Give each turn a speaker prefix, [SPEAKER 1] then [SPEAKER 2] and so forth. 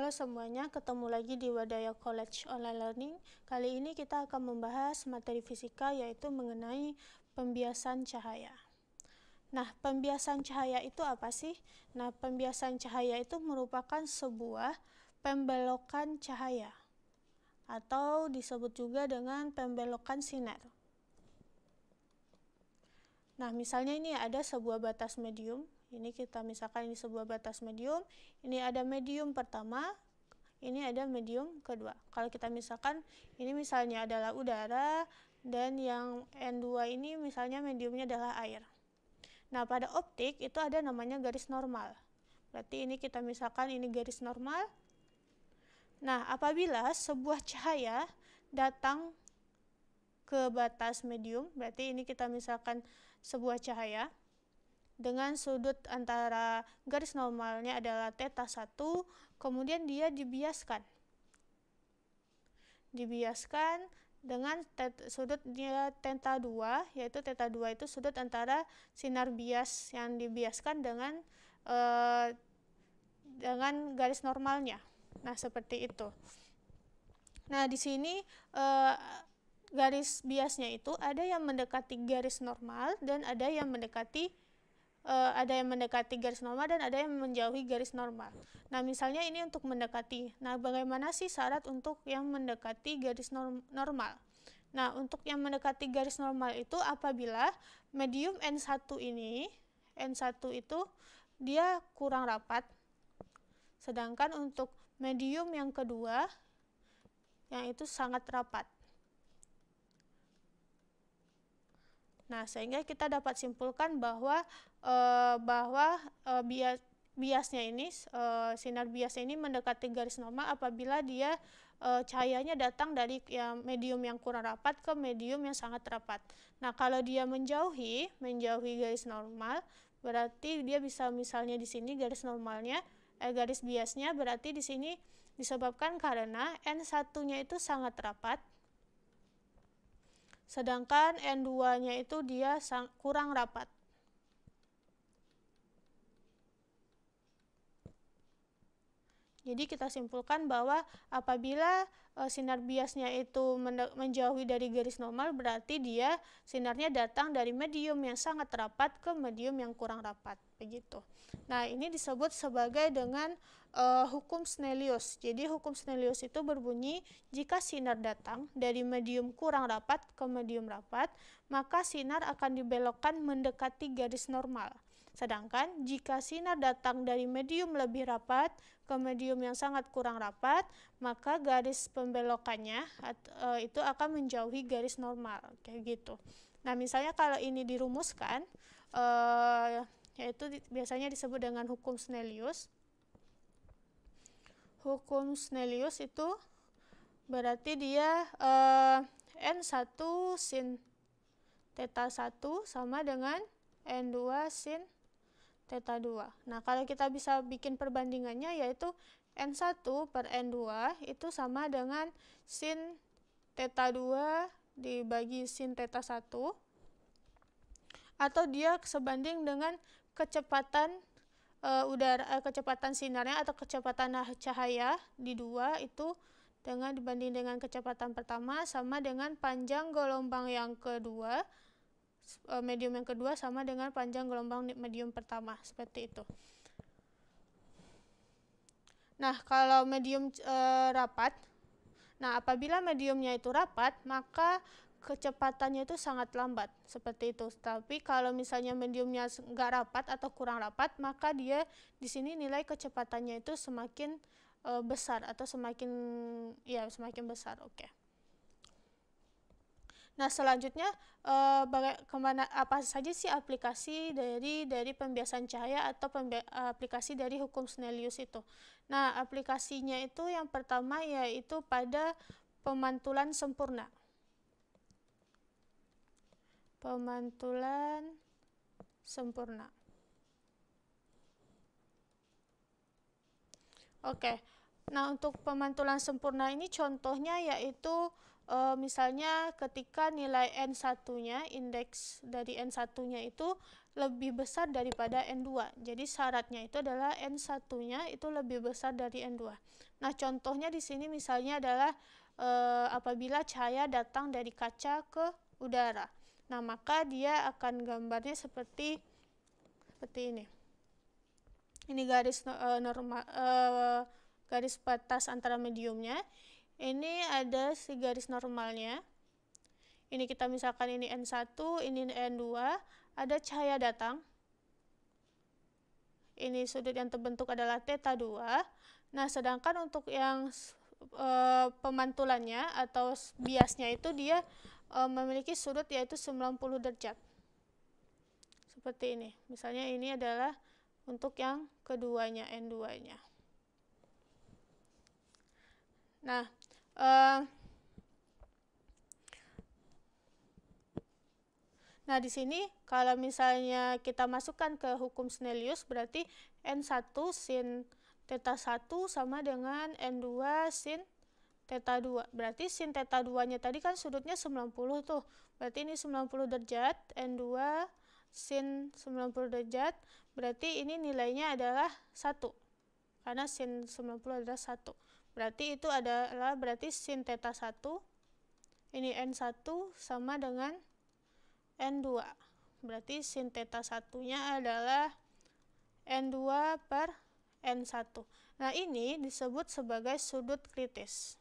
[SPEAKER 1] Halo semuanya, ketemu lagi di Wadaya College Online Learning. Kali ini kita akan membahas materi fisika yaitu mengenai pembiasan cahaya. Nah, pembiasan cahaya itu apa sih? Nah, pembiasan cahaya itu merupakan sebuah pembelokan cahaya atau disebut juga dengan pembelokan sinar. Nah, misalnya ini ada sebuah batas medium. Ini kita misalkan ini sebuah batas medium. Ini ada medium pertama, ini ada medium kedua. Kalau kita misalkan ini misalnya adalah udara dan yang N2 ini misalnya mediumnya adalah air. Nah, pada optik itu ada namanya garis normal. Berarti ini kita misalkan ini garis normal. Nah, apabila sebuah cahaya datang ke batas medium, berarti ini kita misalkan sebuah cahaya dengan sudut antara garis normalnya adalah θ1, kemudian dia dibiaskan dengan sudut dia θ2, yaitu θ2 itu sudut antara sinar bias yang dibiaskan dengan garis normalnya. Nah, seperti itu. Nah, di sini garis biasnya itu ada yang mendekati garis normal dan ada yang mendekati garis normal dan ada yang menjauhi garis normal. Nah, misalnya ini untuk mendekati. Nah, bagaimana sih syarat untuk yang mendekati garis normal? Nah, untuk yang mendekati garis normal itu apabila medium N1 itu dia kurang rapat, sedangkan untuk medium yang kedua yang itu sangat rapat. Nah, sehingga kita dapat simpulkan bahwa biasnya ini sinar biasnya ini mendekati garis normal apabila dia cahayanya datang dari medium yang kurang rapat ke medium yang sangat rapat. Nah, kalau dia menjauhi garis normal, berarti dia bisa misalnya di sini garis normalnya garis biasnya berarti di sini disebabkan karena N1-nya itu sangat rapat, sedangkan N2-nya itu dia kurang rapat. Jadi kita simpulkan bahwa apabila sinar biasnya itu menjauhi dari garis normal, berarti dia sinarnya datang dari medium yang sangat rapat ke medium yang kurang rapat, begitu. Nah, ini disebut sebagai dengan hukum Snellius. Jadi hukum Snellius itu berbunyi, jika sinar datang dari medium kurang rapat ke medium rapat, maka sinar akan dibelokkan mendekati garis normal. Sedangkan jika sinar datang dari medium lebih rapat ke medium yang sangat kurang rapat, maka garis pembelokannya itu akan menjauhi garis normal, kayak gitu. Nah, misalnya kalau ini dirumuskan, yaitu biasanya disebut dengan hukum Snellius. Hukum Snellius itu berarti dia N1 sin θ1 sama dengan N2 sin θ2. Nah, kalau kita bisa bikin perbandingannya yaitu N1 per N2 itu sama dengan sin θ2 dibagi sin θ1, atau dia sebanding dengan kecepatan kecepatan sinarnya atau kecepatan cahaya di 2 itu dibanding dengan kecepatan pertama sama dengan panjang gelombang yang kedua, medium yang kedua sama dengan panjang gelombang medium pertama, seperti itu. Nah, kalau medium rapat, nah apabila mediumnya itu rapat, maka kecepatannya itu sangat lambat, seperti itu. Tapi kalau misalnya mediumnya nggak rapat atau kurang rapat, maka dia di sini nilai kecepatannya itu semakin besar atau semakin besar. Oke. Nah, selanjutnya apa saja sih aplikasi dari pembiasan cahaya atau aplikasi dari hukum Snellius itu. Nah, aplikasinya itu yang pertama yaitu pada pemantulan sempurna. Pemantulan sempurna. Oke. Nah, untuk pemantulan sempurna ini contohnya yaitu misalnya ketika nilai N1-nya, indeks dari N1-nya itu lebih besar daripada N2. Jadi syaratnya itu adalah N1-nya itu lebih besar dari N2. Nah, contohnya di sini misalnya adalah apabila cahaya datang dari kaca ke udara. Nah, maka dia akan gambarnya seperti ini. Ini garis normal, garis batas antara mediumnya. Ini ada si garis normalnya. Ini kita misalkan ini N1, ini N2, ada cahaya datang. Ini sudut yang terbentuk adalah θ2. Nah, sedangkan untuk yang pemantulannya atau biasnya itu dia memiliki sudut yaitu 90 derajat. Seperti ini. Misalnya ini adalah untuk yang keduanya, N2-nya. Nah, di sini kalau misalnya kita masukkan ke hukum Snellius, berarti N1 sin θ1 sama dengan N2 sin θ2. Berarti sin θ2-nya tadi kan sudutnya 90 tuh. Berarti ini 90 derajat, N2 sin 90 derajat, berarti ini nilainya adalah 1. Karena sin 90 adalah 1. Berarti itu adalah berarti sin θ1 ini N1 sama dengan N2. Berarti sin θ1-nya adalah N2 per N1. Nah, ini disebut sebagai sudut kritis.